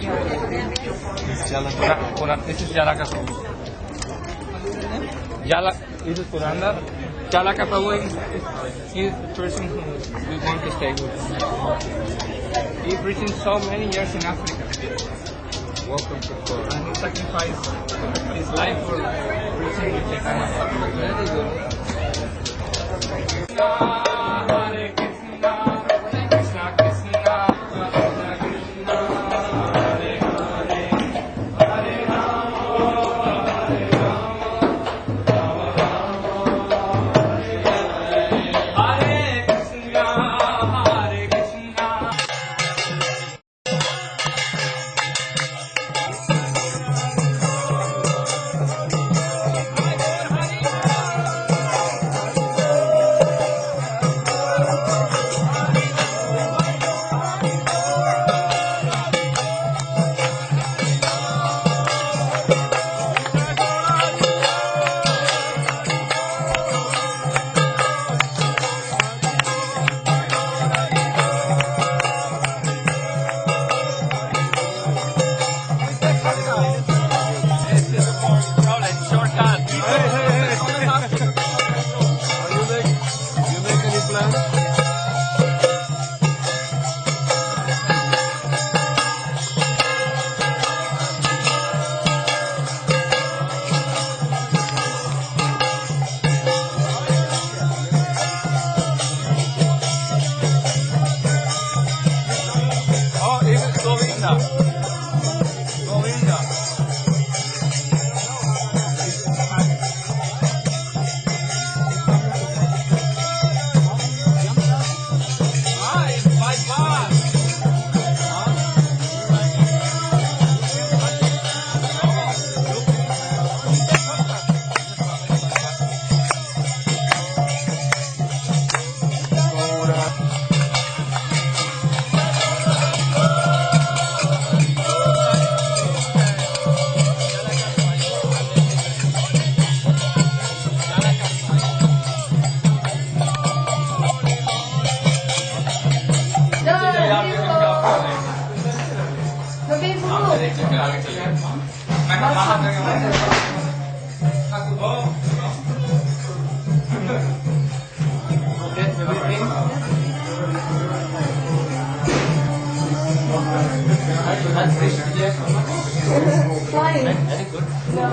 This is Jalaka Prabhu. This is Puranda. Jalaka Prabhu is the person who we want to stay with. He preached so many years in Africa. Welcome to Florida. And he sacrificed his life for preaching with Chaitanya. Very good. Hare Krishna, Krishna Krishna, Hare Krishna, Hare Hare, Hare Rama, Hare Rama, Rama Rama, Hare Hare, Hare Krishna, Hare Krishna. Flying. Very good. No.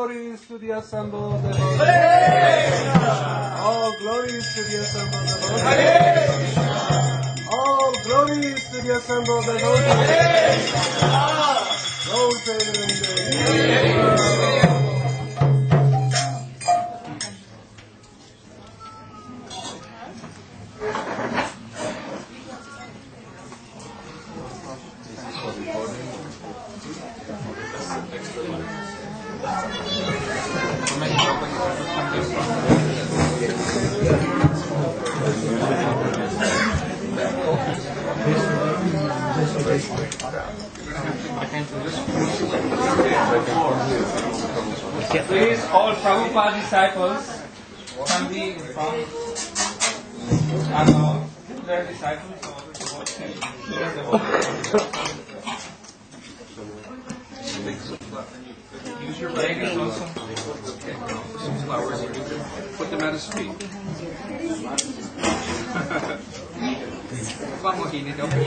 glories to the assembled devotees. All glories to the assembled devotees. All glories to the assembled devotees. Roll Please, all Prabhupada disciples can be in front. And all their disciples also watch him. Use your ladies also. some flowers. Put them at his feet. Vamos, Ine, don't be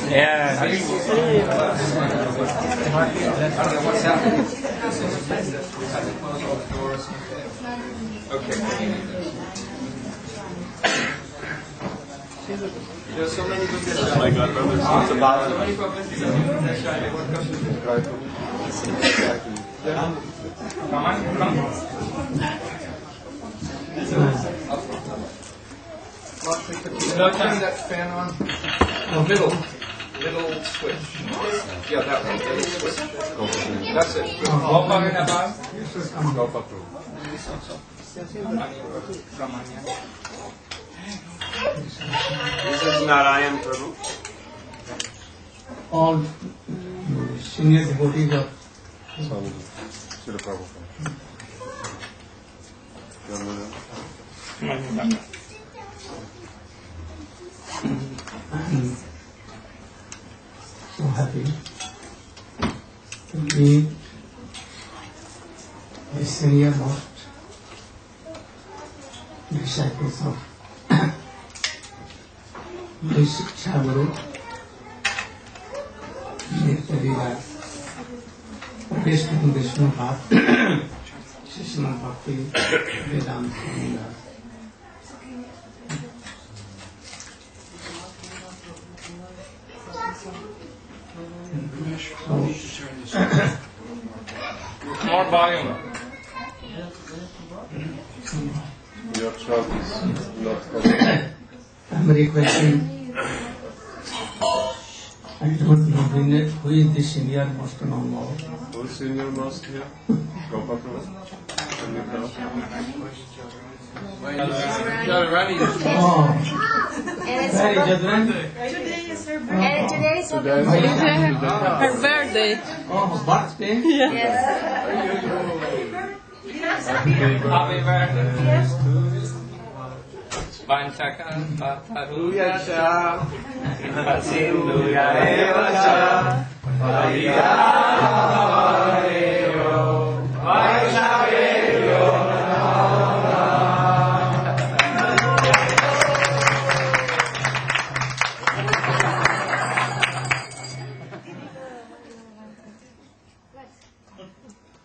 yeah. What's happening? Okay. There's so many good things. My God, brothers, it's about So many publicities. Come on, come. Turn that fan on. Middle switch. Yeah, that one. Switch. That's it. Go for it above. Go for two. This is Narayana Prabhu. All senior devotees of Srila Prabhupada. I'm so happy to meet the senior most disciples of this Guru, Vishnu Bhakti, Srila Bhakti, Vedanta. More volume. Your throat is not covered. I'm requesting, I don't know who is the senior most among all. Who is senior most here? Go for two. Can you tell? Oh, And very it's judgment. and today is her Her birthday. Oh, birthday? Yes. Happy birthday. Panchakanta Pasinduya Evacha Pariyayo Vaishnaveyo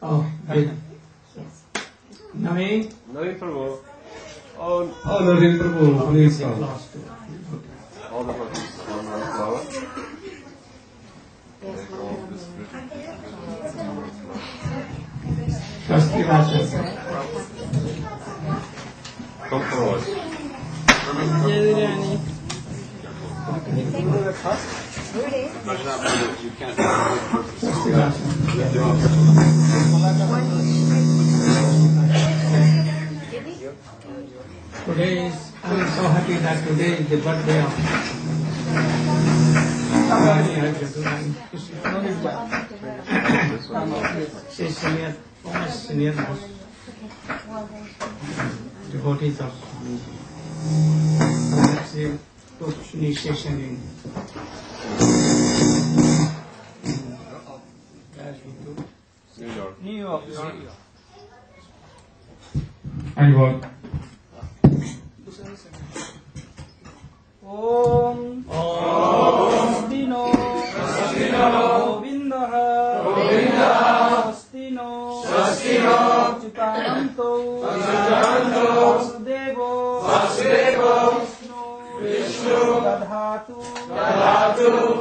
Oh, good. Nami? Nari Prabhu. Oh, Nari Prabhu, please come. all the bodies. One flower. Take all this Trustee Raja. Come forward. Yadurani. Trustee Raja. Today is, I'm so happy that today is the birthday of she's senior, almost senior most devotees of took initiation in New York. New York. and what? Om दधातु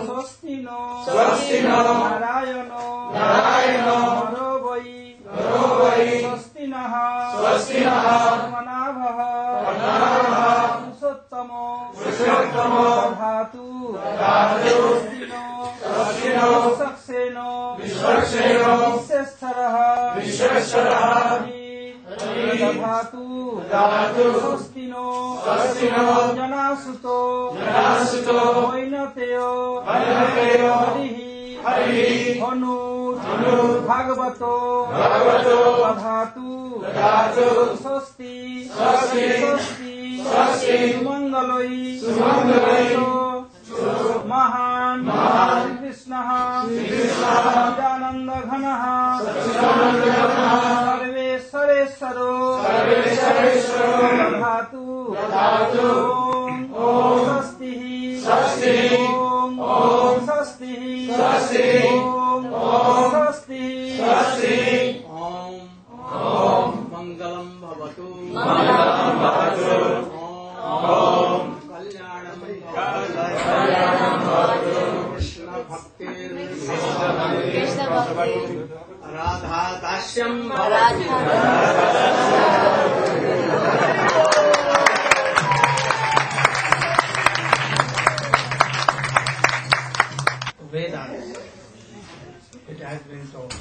स्वस्ति no नारायणो नरो वै स्वस्ति नः पद्मनाभः पुरुषोत्तमो दधातु स्वस्ति no विश्वक्सेनो विश्वेश्वरः दधातु स्वस्ति no जनासुतो वैनतेयो हरिः भागवतो दधातु स्वस्ति सुमंगलोई महान् कृष्णः सच्चिदानंद घनः सर्वेश्वरेश्वरो दधातु ॐ स्वस्तिः ॐ स्वस्तिः ॐ स्वस्तिः ओम मंगलम भवतु ओम कल्याणम भवतु कृष्ण भक्ति Radha दास्यम Vedas, it has been told.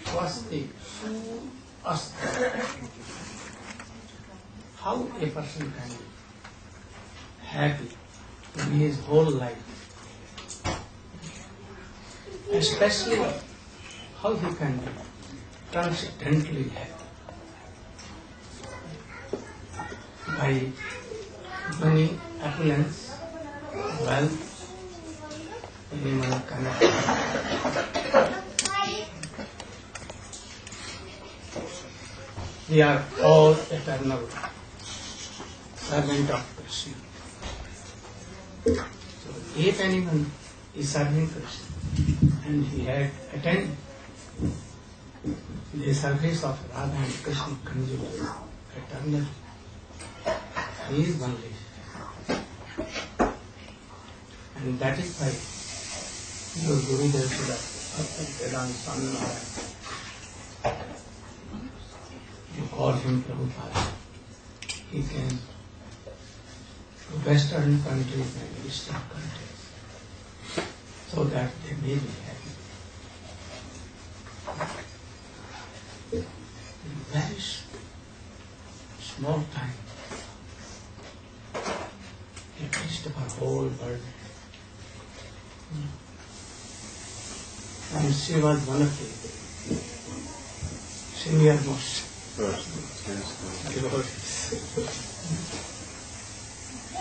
Swasti, Asti. How a person can be happy in his whole life, especially how he can be transcendentally happy by money, opulence, wealth, animal connection. We are all eternal servant of Krishna. So if anyone is serving Krishna and he had attained the service of Radha and Krishna conjugal eternally, he is only. And that is why your Gurudeva Srila Gurudeva Maharaja, you call him Prabhupada. He came to Western countries and Eastern countries so that they may be happy. In very small time, he reached our whole world. And she was one of the senior most devotees.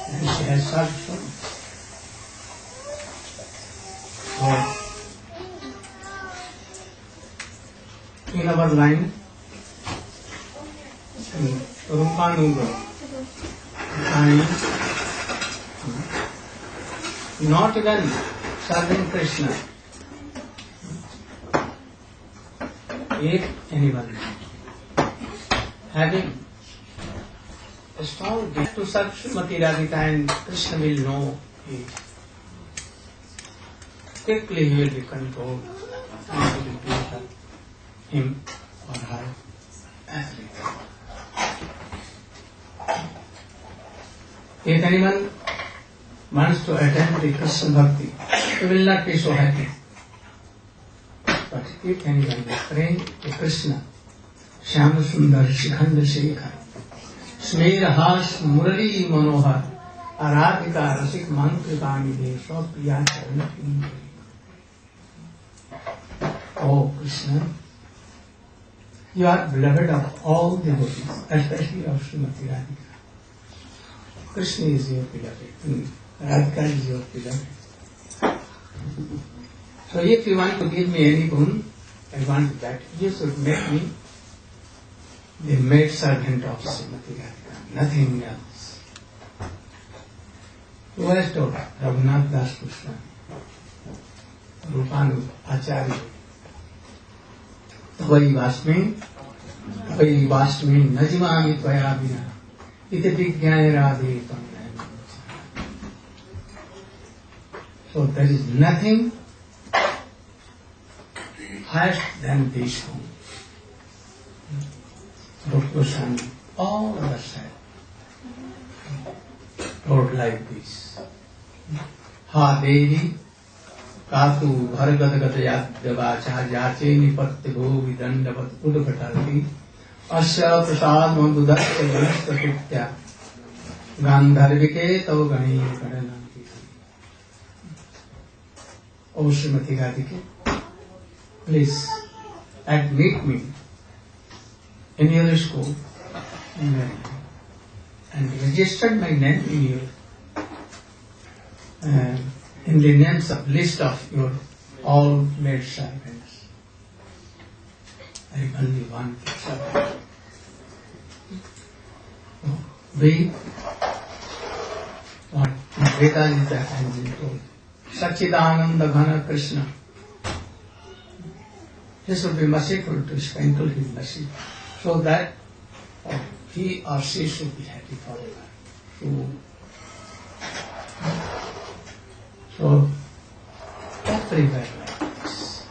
And she has served so much. So, in our line, Rupanuga, not even serving Krishna, if anyone having a strong gift to serve Srimati Radhika and Krishna will know it. Quickly he will be controlled and he will do him or her everything. If anyone wants to attend the Krishna Bhakti, he will not be so happy. But if anyone is praying to Krishna, Shyam Sundar Shikhand Shekhar, Smer Has Murali Manohar, Aradhika Rasik Mantrikani De, So Priya Charan. Oh Krishna, you are beloved of all devotees, especially of Srimati Radhika. Krishna is your beloved, Radhika is your beloved. So if you want to give me any boon, I want that you should make me the maid servant of Srimati Radhika, nothing else. Who has told? Raghunath Das Goswami, Rupanu Acharya. Vai Vasmi Najimami Tvaya Vina iti vijñāyarādhitam. So there is nothing higher than this home. Lord Goswami, all other side, Lord like this. Ha Devi, Katu, Bhargadagatyadhyavacha, Yache Nipattigo, Vidandavat Udapatati, Asya Prasad Mandudatta Vanastapitya, Gandharvike Tau Gani Kadananti. O Srimati Radhike, please admit me in your school and registered my name in your in the names of list of your all maid servants. I am only one servant. We what Veda is that I have been told. Sachidananda Ghana Krishna. He should be merciful to sprinkle his mercy so that he or she should be happy forever. So everywhere like this.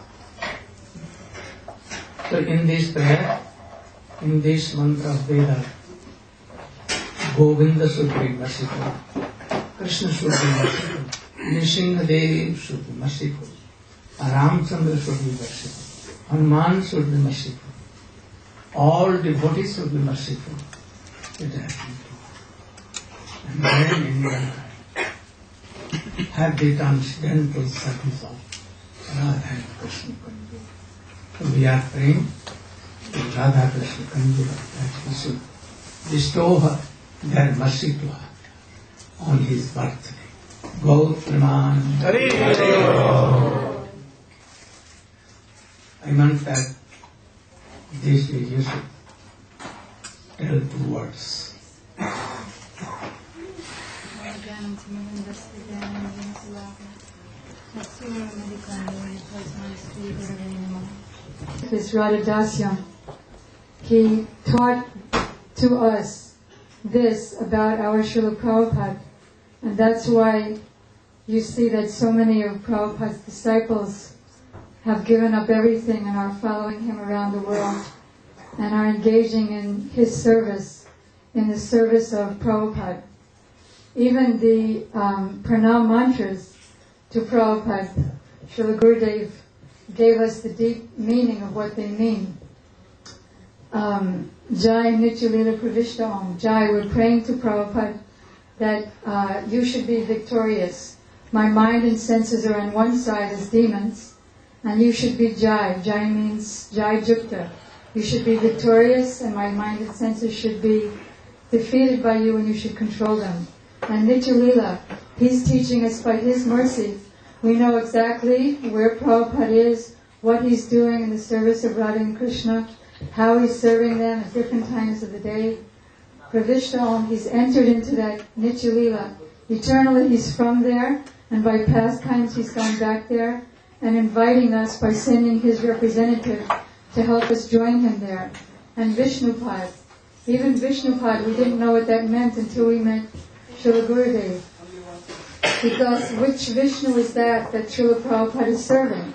So in this prayer, in this mantra of Veda, Govinda should be merciful, Krishna should be merciful, Nrsimhadev should be merciful, Ramchandra should be merciful, Hanuman should be merciful, all devotees should be merciful. It has been true. And then in your life, have the transcendental service of Radha and Krishna. So we are praying that Radha Krishna Kandura, that he should bestow her their mercy to her on his birthday. Gautman. Hare. I meant that this way you should tell 2 words. This Radha he taught to us this about our Srila Prabhupada, and that's why you see that so many of Prabhupada's disciples have given up everything and are following him around the world and are engaging in his service, in the service of Prabhupada. Even the pranam mantras to Prabhupada, Srila Gurudeva gave us the deep meaning of what they mean. Jai Nityalila Pravishta Om. Jai, we're praying to Prabhupada that you should be victorious. My mind and senses are on one side as demons, and you should be Jai. Jai means Jai Jukta. You should be victorious, and my mind and senses should be defeated by you, and you should control them. And Nityalila, he's teaching us by his mercy. We know exactly where Prabhupada is, what he's doing in the service of Radha and Krishna, how he's serving them at different times of the day. Pravishta Om, he's entered into that Nityalila. Eternally he's from there, and by past times he's gone back there, and inviting us by sending his representative to help us join him there. And Vishnupad, even Vishnupad, we didn't know what that meant until we met Srila Gurudeva. Because which Vishnu is that Srila Prabhupada is serving?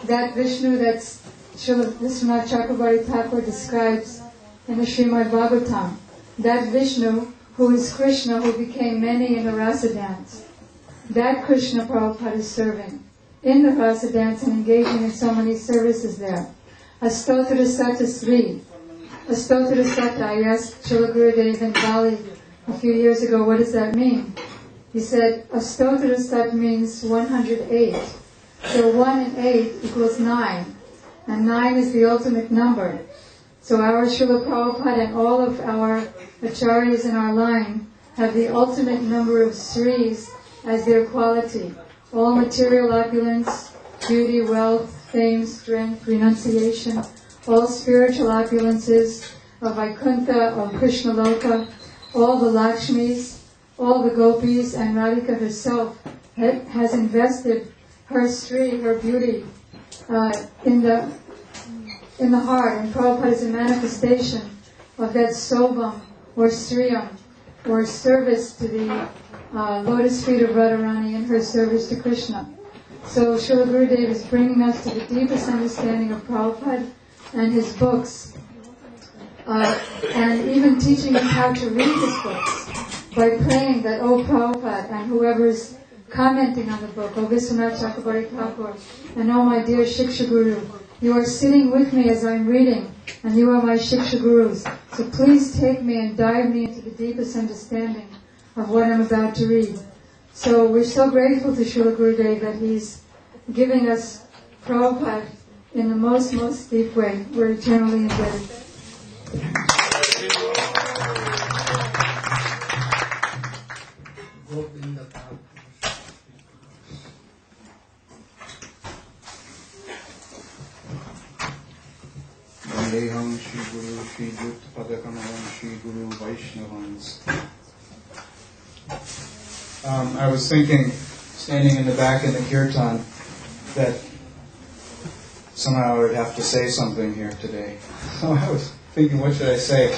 That Vishnu that Srila Vishwanath Chakravarti Thakur describes in the Srimad Bhagavatam. That Vishnu who is Krishna, who became many in the rasa dance. That Krishna Prabhupada is serving in the rasa dance and engaging in so many services there. Astotra Sata Sri. Astotra Sata, I asked Srila Gurudeva in Bali a few years ago, what does that mean? He said, Astotra Sat means 108. So 1 and 8 equals 9. And 9 is the ultimate number. So our Srila Prabhupada and all of our acharyas in our line have the ultimate number of Sris as their quality. All material opulence, beauty, wealth, fame, strength, renunciation, all spiritual opulences of Vaikuntha, of Krishna Loka, all the Lakshmis, all the gopis, and Radhika herself has invested her Sri, her beauty, in the heart. And Prabhupada is a manifestation of that Sobham or Sriyam or service to the lotus feet of Radharani in her service to Krishna. So Srila Gurudeva is bringing us to the deepest understanding of Prabhupada and his books, and even teaching us how to read his books by praying that, O Prabhupada, and whoever is commenting on the book, O Vishwanath Chakrabarti Thakur, and O my dear Shiksha Guru, you are sitting with me as I'm reading, and you are my Shiksha Gurus. So please take me and dive me into the deepest understanding of what I'm about to read. So we're so grateful to Srila Gurudeva that he's giving us Prabhupada in the most deep way. We're eternally indebted. Vandeham Shri Guru Shri Jutta Padakamalam Shri Guru Vaishnavans. I was thinking, standing in the back in the kirtan, that somehow I would have to say something here today. So I was thinking, what should I say?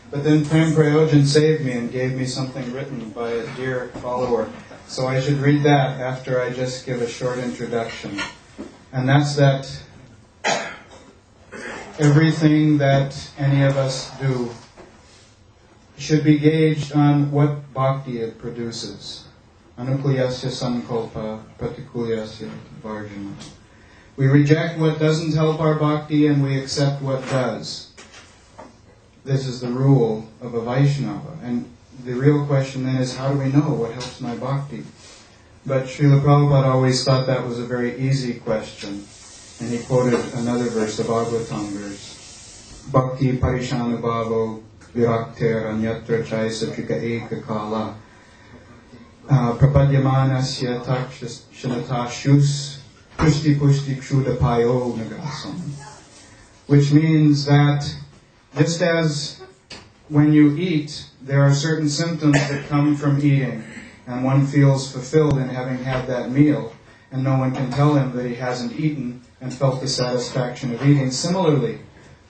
But then Prem Prayojan saved me and gave me something written by a dear follower. So I should read that after I just give a short introduction. And that's that everything that any of us do should be gauged on what bhakti it produces. Anukulyasya sankalpa pratikulyasya varjana. We reject what doesn't help our bhakti and we accept what does. This is the rule of a Vaishnava. And the real question then is, how do we know what helps my bhakti? But Srila Prabhupada always thought that was a very easy question. And he quoted another verse, the Bhagavatam verse. Bhakti parishanubhavo virakter anyatra chaisachika eka kala prapadyamanasya takshanatashus pushti kshudapayo nagasam. Which means that just as when you eat, there are certain symptoms that come from eating, and one feels fulfilled in having had that meal, and no one can tell him that he hasn't eaten and felt the satisfaction of eating. Similarly,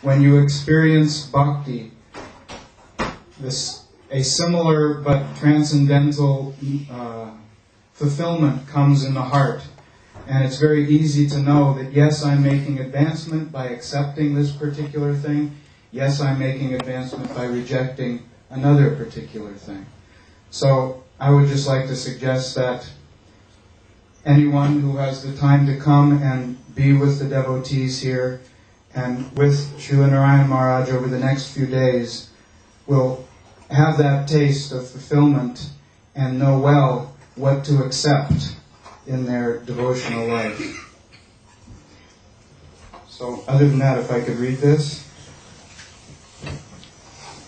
when you experience bhakti, a similar but transcendental fulfillment comes in the heart. And it's very easy to know that, yes, I'm making advancement by accepting this particular thing. Yes, I'm making advancement by rejecting another particular thing. So I would just like to suggest that anyone who has the time to come and be with the devotees here and with Srila Narayana Maharaja over the next few days will have that taste of fulfillment and know well what to accept in their devotional life. So other than that, if I could read this.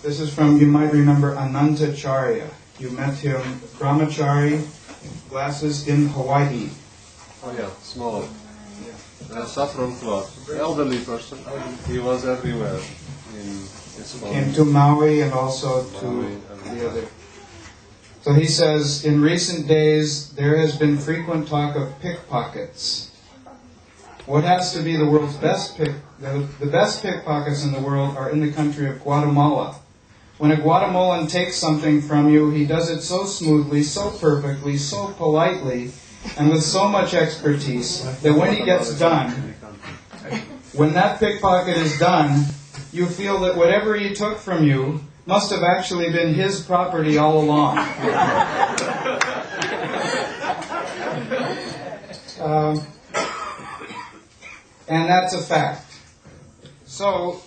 This is from, you might remember, Anantacharya. You met him, brahmachari, glasses in Hawaii. Oh yeah, small. Saffron cloth. Elderly person. He was everywhere in his home. Came to Maui and also to the other. So he says, in recent days, there has been frequent talk of pickpockets. What has to be the world's best the best pickpockets in the world are in the country of Guatemala. When a Guatemalan takes something from you, he does it so smoothly, so perfectly, so politely, and with so much expertise, that when he gets done, when that pickpocket is done, you feel that whatever he took from you must have actually been his property all along. And that's a fact. So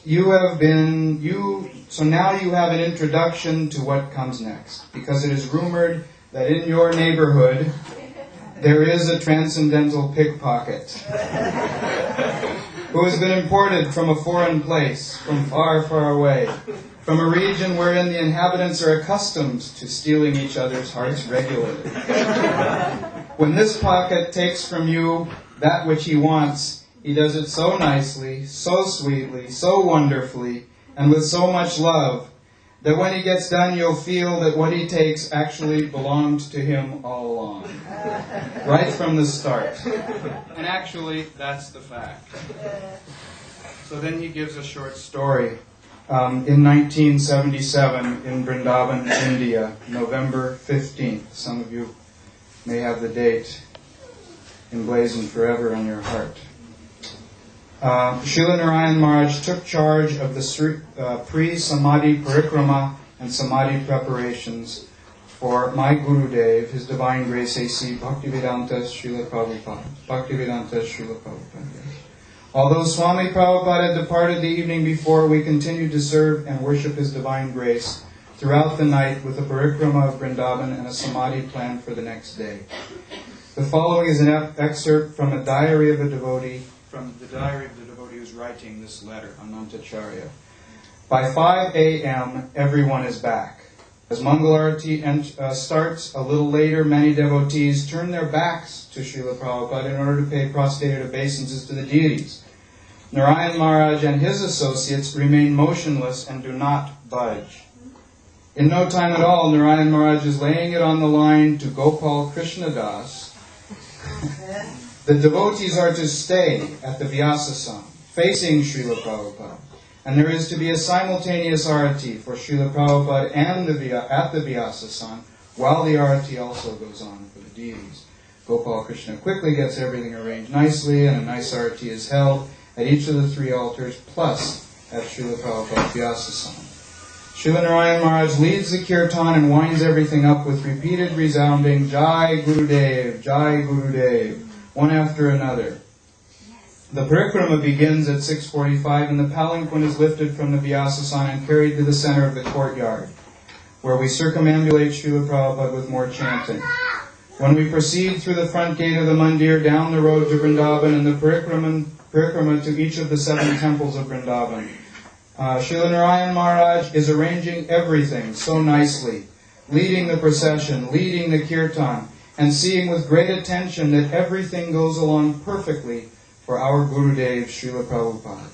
so now you have an introduction to what comes next, because it is rumored that in your neighborhood there is a transcendental pickpocket who has been imported from a foreign place, from far, far away, from a region wherein the inhabitants are accustomed to stealing each other's hearts regularly. When this pocket takes from you that which he wants, he does it so nicely, so sweetly, so wonderfully, and with so much love, that when he gets done, you'll feel that what he takes actually belonged to him all along. Right from the start. And actually, that's the fact. So then he gives a short story in 1977 in Vrindavan, India, November 15th. Some of you may have the date emblazoned forever on your heart. Srila Narayana Maharaj took charge of the pre-Samadhi Parikrama and Samadhi preparations for my Gurudev, His Divine Grace A.C. Bhaktivedanta Srila Prabhupada. Bhaktivedanta Srila Prabhupada. Yes. Although Swami Prabhupada had departed the evening before, we continued to serve and worship His Divine Grace throughout the night with a parikrama of Vrindavan and a Samadhi plan for the next day. The following is an excerpt from a diary of a devotee, from the diary of the devotee who's writing this letter, Anantacharya. By 5 a.m., everyone is back. As Mangal Arati starts a little later, many devotees turn their backs to Srila Prabhupada in order to pay prostrated obeisances to the deities. Narayana Maharaj and his associates remain motionless and do not budge. In no time at all, Narayana Maharaj is laying it on the line to Gopal Krishna Das. The devotees are to stay at the Vyasasana, facing Srila Prabhupada. And there is to be a simultaneous arati for Srila Prabhupada and at the Vyasasana, while the arati also goes on for the deities. Gopal Krishna quickly gets everything arranged nicely, and a nice arati is held at each of the three altars, plus at Srila Prabhupada's Vyasasana. Srila Narayana Maharaj leads the kirtan and winds everything up with repeated resounding Jai Gurudev, Jai Gurudev, one after another. The parikrama begins at 6:45 and the palanquin is lifted from the Vyasasana and carried to the center of the courtyard, where we circumambulate Srila Prabhupada with more chanting. When we proceed through the front gate of the mandir, down the road to Vrindavan, and the parikrama to each of the 7 temples of Vrindavan, Srila Narayana Maharaj is arranging everything so nicely, leading the procession, leading the kirtan, and seeing with great attention that everything goes along perfectly for our Gurudev, Srila Prabhupada.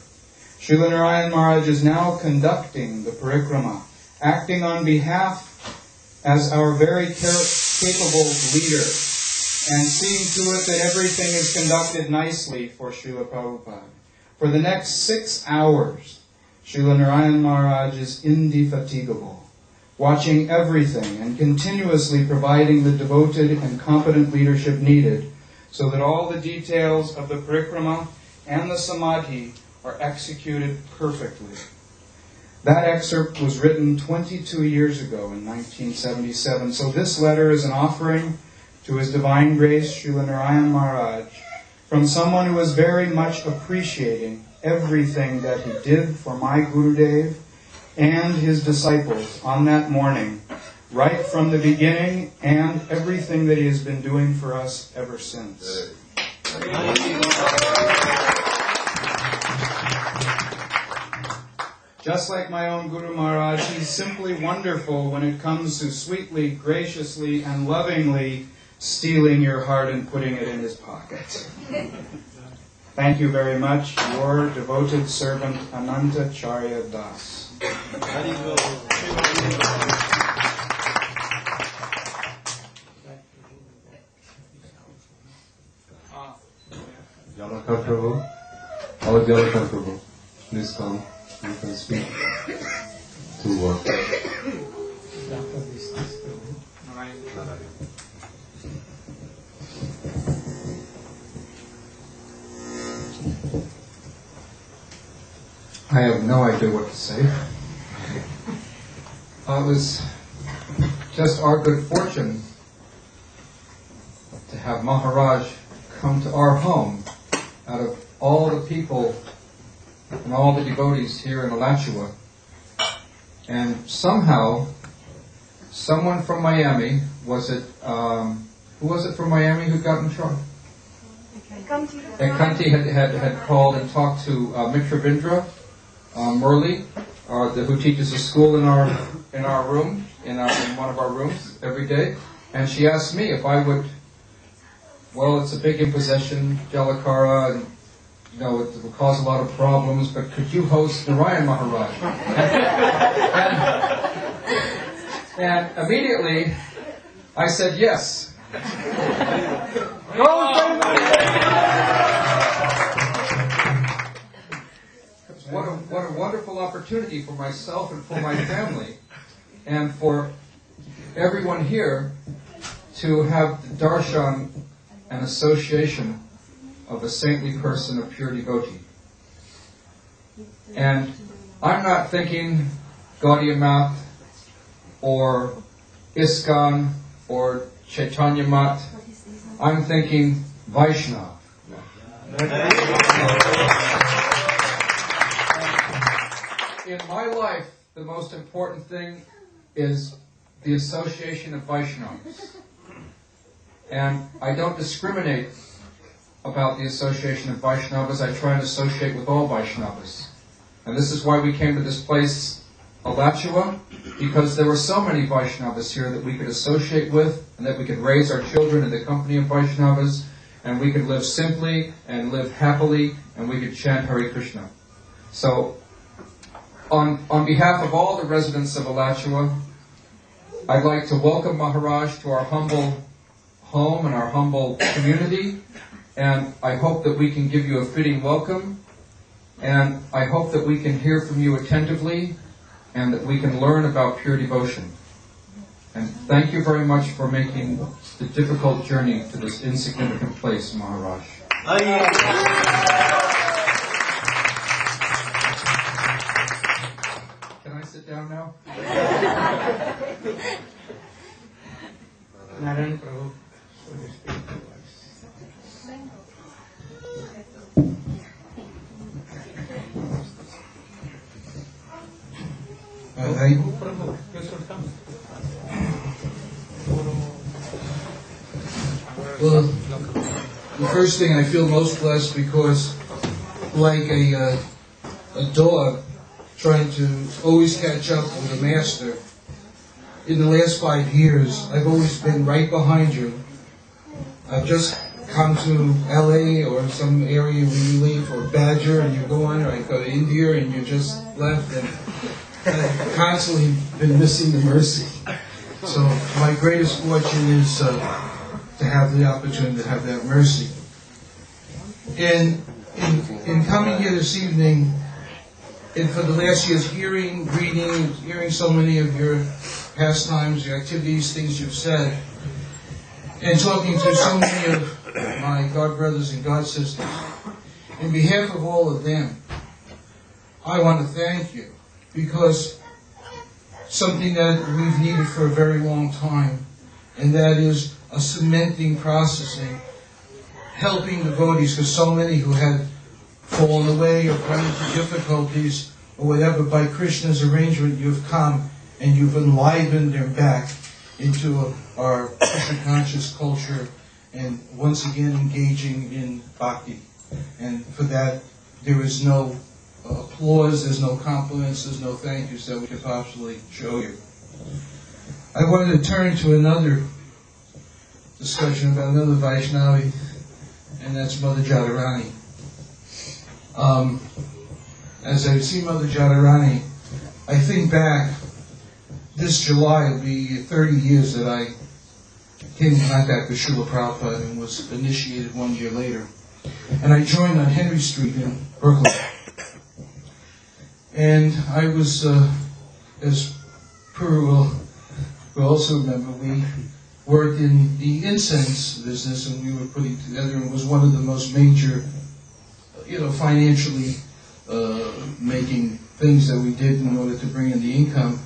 Srila Narayana Maharaj is now conducting the parikrama, acting on behalf as our very capable leader, and seeing to it that everything is conducted nicely for Srila Prabhupada. For the next 6 hours, Srila Narayana Maharaj is indefatigable, watching everything and continuously providing the devoted and competent leadership needed so that all the details of the parikrama and the samadhi are executed perfectly. That excerpt was written 22 years ago in 1977, so this letter is an offering to His Divine Grace, Srila Narayana Maharaj, from someone who is very much appreciating everything that he did for my Gurudev and his disciples on that morning, right from the beginning, and everything that he has been doing for us ever since. Just like my own Guru Maharaj, he's simply wonderful when it comes to sweetly, graciously, and lovingly stealing your heart and putting it in his pocket. Thank you very much. Your devoted servant, Anantacharya Das. Jalakar Prabhu, our Jalakar Prabhu, please come. You can speak 2 words. I have no idea what to say. It was just our good fortune to have Maharaj come to our home out of all the people and all the devotees here in Alachua. And somehow, someone from Miami, who was it from Miami who got in trouble? Kanti had called and talked to Mitravindra Murli, who teaches a school in our room, in one of our rooms every day. And she asked me if I would, well, it's a big imposition, Jalakara, and it will cause a lot of problems, but could you host Narayana Maharaj? and immediately I said yes. What a wonderful opportunity for myself and for my family and for everyone here to have the darshan and association of a saintly person, a pure devotee. And I'm not thinking Gaudiya Math or ISKCON or Chaitanya Mat. I'm thinking Vaishnava. In my life, the most important thing is the association of Vaishnavas. And I don't discriminate about the association of Vaishnavas. I try and associate with all Vaishnavas. And this is why we came to this place, Alachua, because there were so many Vaishnavas here that we could associate with, and that we could raise our children in the company of Vaishnavas, and we could live simply and live happily, and we could chant Hare Krishna. So, on behalf of all the residents of Alachua, I'd like to welcome Maharaj to our humble home and our humble community, and I hope that we can give you a fitting welcome, and I hope that we can hear from you attentively, and that we can learn about pure devotion. And thank you very much for making the difficult journey to this insignificant place, Maharaj. Can I sit down now? Narayana Prabhu. Well, the first thing, I feel most blessed because, like a dog trying to always catch up with a master, in the last 5 years, I've always been right behind you. I've just come to LA or some area where you leave, or Badger, and you go on, or I go to India and you just left, and I've constantly been missing the mercy. So my greatest fortune is to have the opportunity to have that mercy. In coming here this evening, and for the last years hearing, reading, hearing so many of your pastimes, your activities, things you've said, and talking to so many of my God brothers and God sisters, in behalf of all of them, I want to thank you, because something that we've needed for a very long time, and that is a cementing, processing, helping devotees, because so many who had fallen away or run into difficulties or whatever, by Krishna's arrangement, you've come and you've enlivened them back into our Krishna conscious culture, and once again engaging in bhakti. And for that, there is no applause, there's no compliments, there's no thank yous that we could possibly show you. I wanted to turn to another discussion about another Vaishnavi, and that's Mother Jadharani. As I see Mother Jadharani, I think back, this July will be 30 years that I came in contact with Srila Prabhupada and was initiated 1 year later. And I joined on Henry Street in Brooklyn. And I was, as Puru will also remember, we worked in the incense business, and we were putting together, and it was one of the most major, financially making things that we did in order to bring in the income.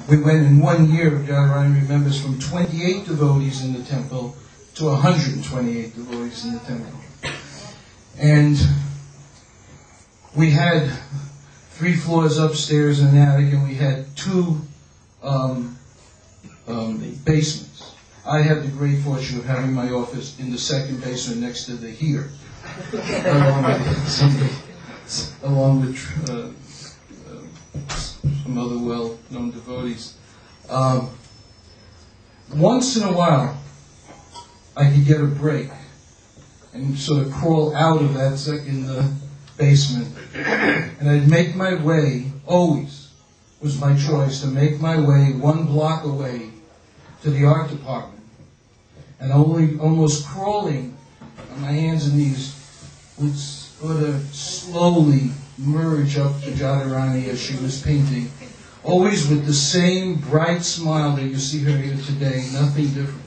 We went in 1 year, Jadharani remembers, from 28 devotees in the temple to 128 devotees in the temple. And we had 3 floors upstairs and an attic, and we had 2 basements. I had the great fortune of having my office in the second basement next to the heater, along with some other well-known devotees. Once in a while, I could get a break and sort of crawl out of that second basement, and I'd make my way, always was my choice, to make my way 1 block away to the art department, and almost crawling on my hands and knees would sort of slowly merge up to Jadharani as she was painting, always with the same bright smile that you see her here today, nothing different.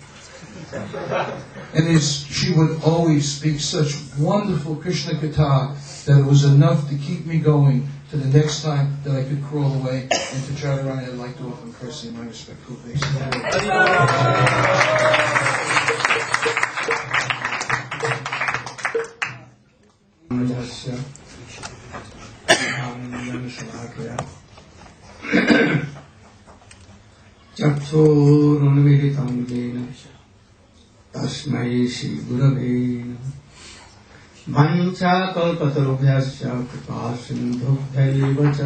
And she would always speak such wonderful Krishna Katha that it was enough to keep me going to the next time that I could crawl away. And to Jadharani, I'd like to offer personally my respectful thanks. चक्षुरुन्मिलितं येन तस्मै श्रीगुरवे नमः वञ्चाकल्पतरुभ्यश्च कृपासिन्धुभ्यैव च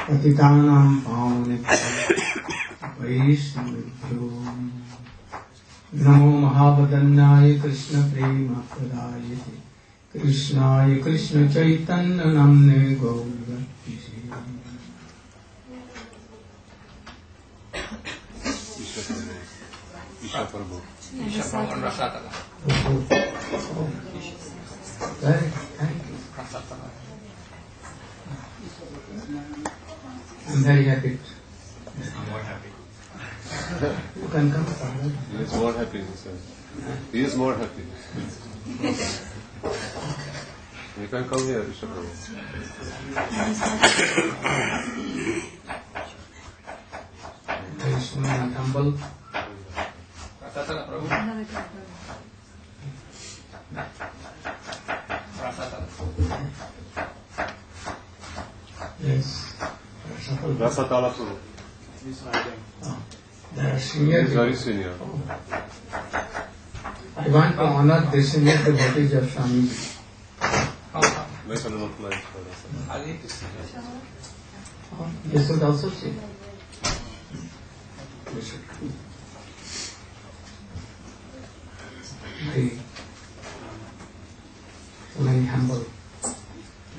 पतितानां पावनेभ्यो वैष्णवेभ्यो नमो महावदन्याय कृष्णप्रेमप्रदायते कृष्णाय कृष्णचैतन्यनाम्ने गौरभक्तिसे I'm very happy. I'm more happy. You can come. He is more happy, sir. He is more happy. You can come here, Mr. Prabhu. Very small and humble. Yes. Rasatala Prabhu. They are senior. He is very senior. I want to honor the senior devotees of Swami. Make a little place for us. They should also see. They should. Very humble.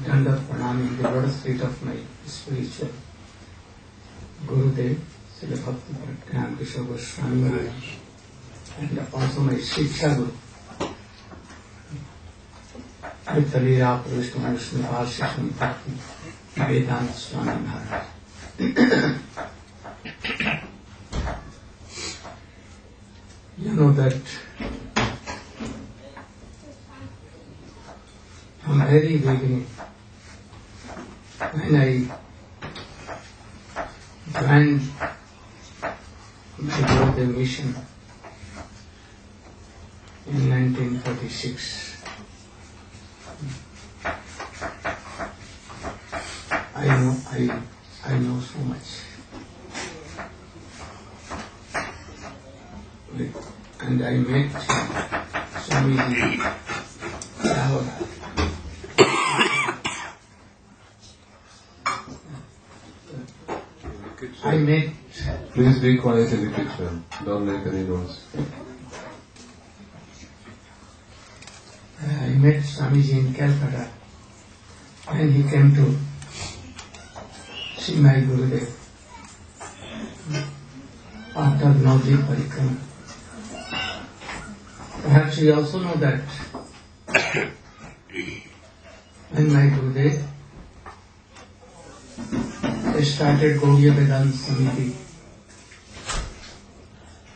Dandat pranam in the lotus feet of my spiritual Gurudev, Srila Gurudeva Goswami Maharaja, and also my Shiksha Guru, Vittalira Purushkumar Vishnupada Shishman Bhakti, Vedanta Swami Maharaja. You know that from very beginning, when I joined the Gurudeva mission in 1946, I know so much. And I met Swamiji. I met. Please be quiet in the kitchen. Don't make any noise. I met Swamiji in Calcutta when he came to see my Gurudev after Navdeep Parikrama. Perhaps you also know that when my Gurudev started Gaudiya Vedanta Samiti,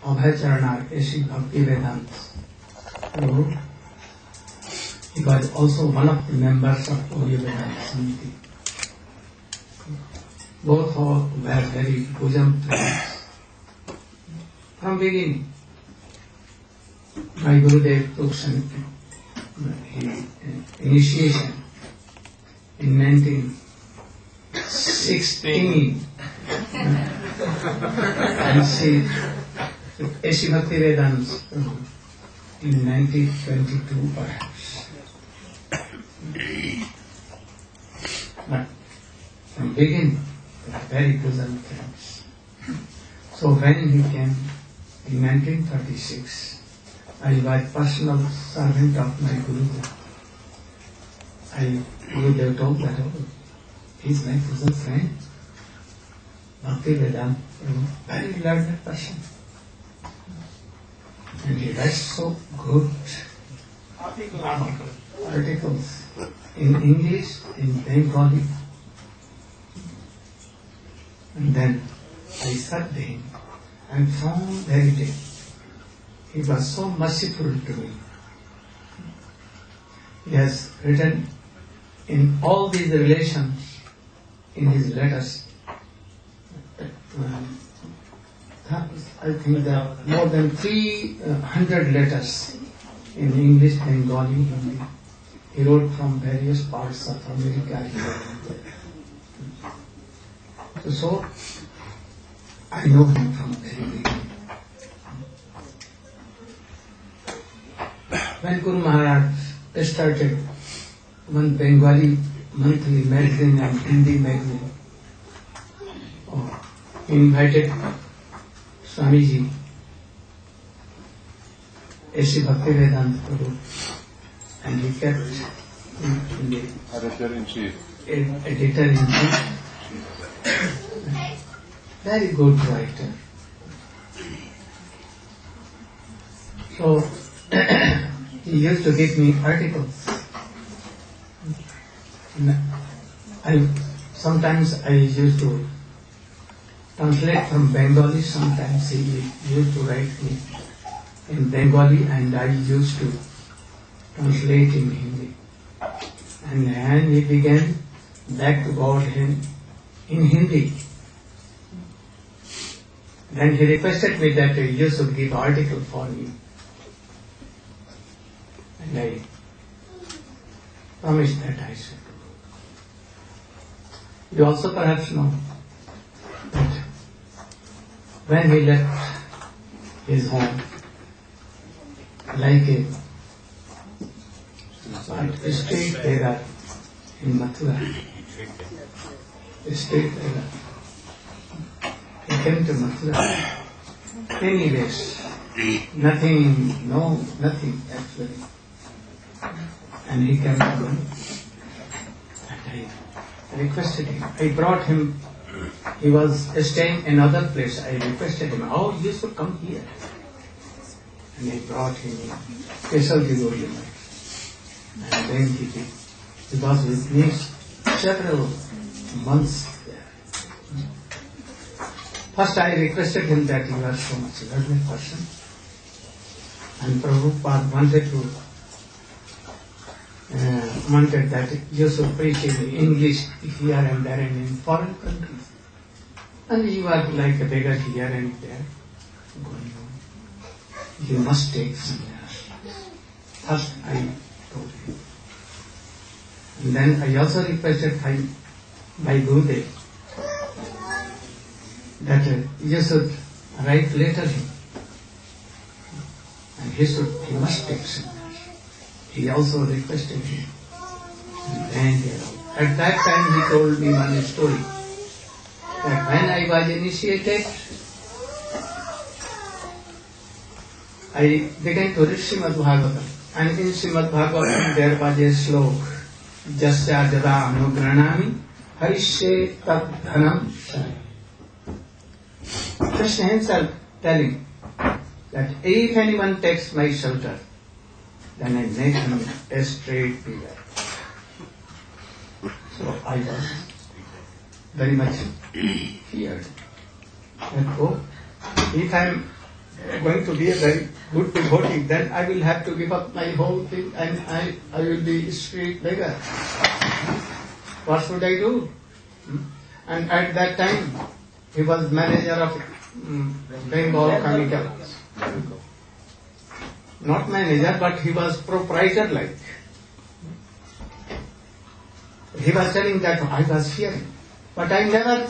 Abhayacharana, Esi Bhakti Vedanta. So, he was also one of the members of Gaudiya Vedanta Samiti. Both were very bosom friends. From beginning, my Gurudev took some initiation in 1916 and she took Esi Bhakti Vedanta in 1922 perhaps. But from beginning, they were very bosom friends. So when he came in 1936, I was personal servant of my Gurudev. Gurudev told that, he is my bosom friend, Bhakti Vedanta, very learned person. And he writes so good articles. in English, in Bengali. And then I served him and found that he was so merciful to me. He has written in all these relations in his letters. I think there are more than 300 letters in English, Bengali, Hindi. He wrote from various parts of America. So I know him from very beginning. When Guru Maharaj started one Bengali monthly magazine and Hindi magazine, he invited Swamiji, A.C. Bhakti Vedanta Guru, and he kept in the Editor-in-chief. Editor-in-chief. Very good writer. So he used to give me articles. Sometimes I used to translate from Bengali, sometimes he used to write me in Bengali and I used to translate in Hindi. And then he began back to God in Hindi. Then he requested me that you should give article for me. And I promised that I should. You also perhaps know that when he left his home, like a street beggar in Mathura, a street beggar, he came to Mathura, penniless, nothing actually. And he came to me, and I requested him. I brought him, he was staying in another place. I requested him, oh, you should come here. And I brought him special devotee. And then he was with me several months there. First I requested him that he was so much learned person. And Prabhupada wanted that you should preach in English here and there and in foreign countries. And you are like a beggar here and there going on. You must take sannyas. First I told him. And then I also requested by Gurudeva that you should write letter him. And he must take sannyas. He also requested him. And at that time he told me one story. That when I was initiated, I began to read Srimad Bhagavatam. And in Srimad Bhagavatam there was a slok. Jasya jada anugranami harishe tad dhanam sari. Krishna himself telling that if anyone takes my shelter, then I make him a straight beggar. So I was very much feared. And if I am going to be a very good devotee, then I will have to give up my whole thing and I will be a straight beggar. What should I do? And at that time, he was manager of Bengal Chemicals. Not manager, but he was proprietor like. He was telling that I was fearing. But I never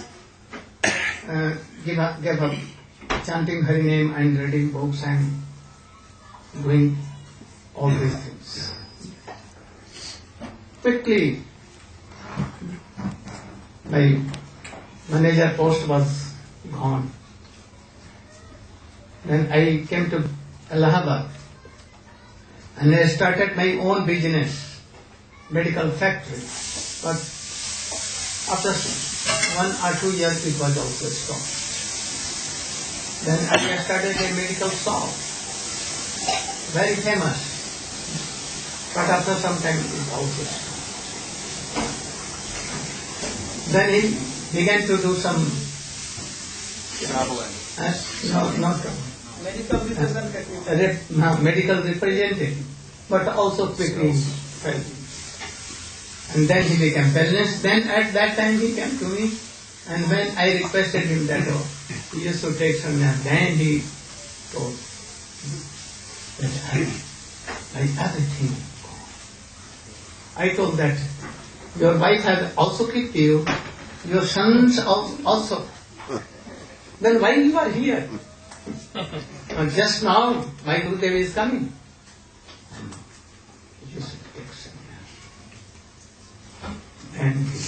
gave up chanting Hare name and reading books and doing all these things. Quickly, my manager post was gone. Then I came to Allahabad and I started my own business, medical factory. But after 1 or 2 years it was also stopped. Then I started a medical shop, very famous. But after some time it also stopped. Then he began to do some Traveling. not medical representative, but also quickly fell. And then he became paralyzed. Then at that time he came to me, and when I requested him that he used to take sannyas, then he told that I everything. I told that your wife has also kicked you, your sons also. Then why you are here? Just now my Gurudeva is coming. You should take sannyas. And he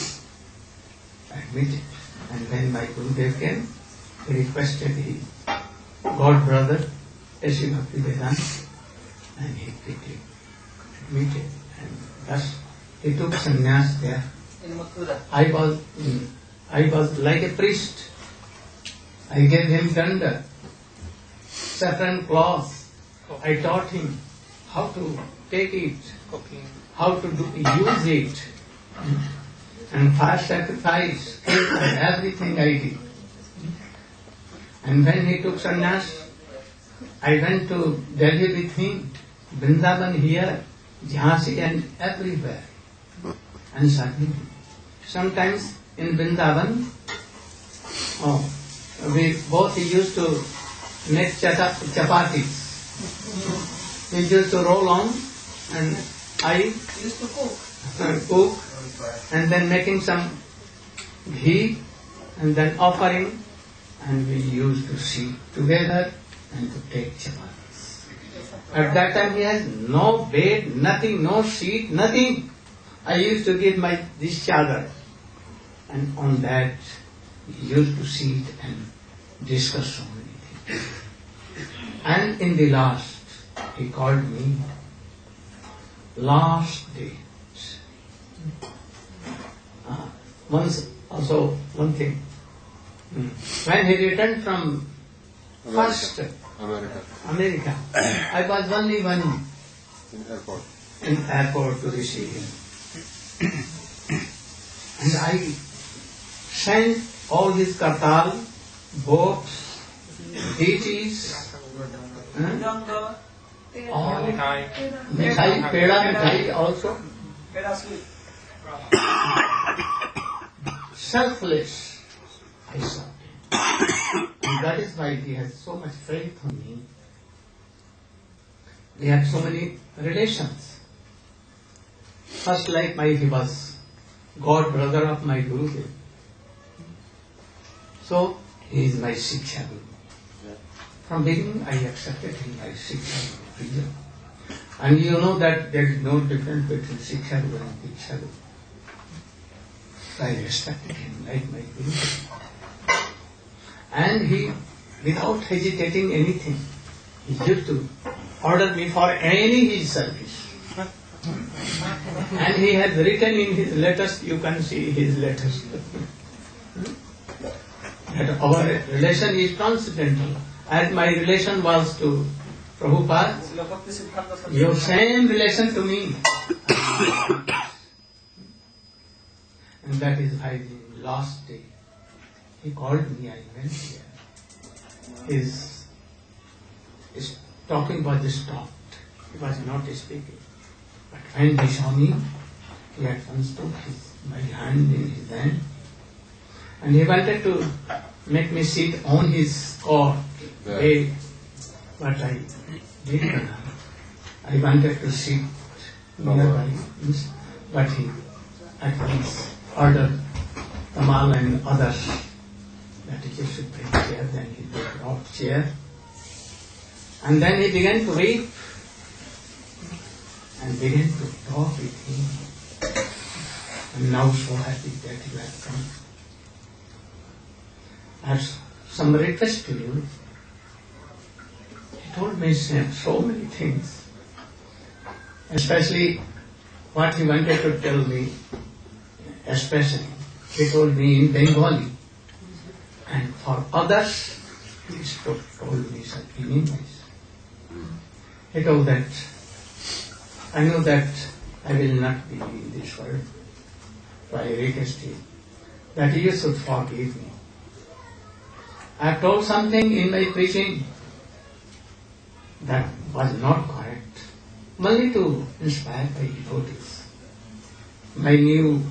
admitted. And when my Gurudeva came, he requested his God brother, Srila Gurudeva, and he quickly admitted. And thus he took sannyas there. I was like a priest. I gave him danda, saffron cloth. I taught him how to take it, how to use it, and fire sacrifice, everything I did. And when he took sannyas, I went to Delhi with him, Vrindavan here, Jhansi and everywhere. And sometimes in Vrindavan, we both used to make chapatis. He used to roll on, and I used to cook, and then making some ghee, and then offering, and we used to sit together and to take chapatis. At that time he has no bed, nothing, no seat, nothing. I used to give this chadar, and on that he used to sit and discuss so many things. And in the last, he called me, last day. Once also one thing. When he returned from America, I was only one in airport to receive him. And I sent all his kartal, books, deities, all mithai also. Selfless, I saw him. And that is why he has so much faith on me. We had so many relations. First, he was God brother of my Gurudeva. So, he is my Siksha Guru. From beginning, I accepted him as Siksha Guru. And you know that there is no difference between Siksha Guru and Diksha Guru. So I respected him like my Guru. And he, without hesitating anything, he used to order me for any his service. And he has written in his letters, you can see his letters, that our relation is transcendental. As my relation was to Prabhupada, your same relation to me. And that is why the last day he called me, I went here. His talking was stopped. He was not speaking. But when he saw me, he at once took my hand in his hand, and he wanted to make me sit on his cot, bed, but I didn't. I wanted to sit nearby, but he at once ordered Kamal and others that he should bring chair. Then he brought chair, and then he began to weep and began to talk with him. I'm now so happy that you have come. I have some request to you. He told me so many things, especially what he wanted to tell me. Especially, he told me in Bengali, and for others, he told me in English. He told that I know that I will not be in this world, so I request you, that you should forgive me. I have told something in my preaching that was not correct, only to inspire the devotees. My new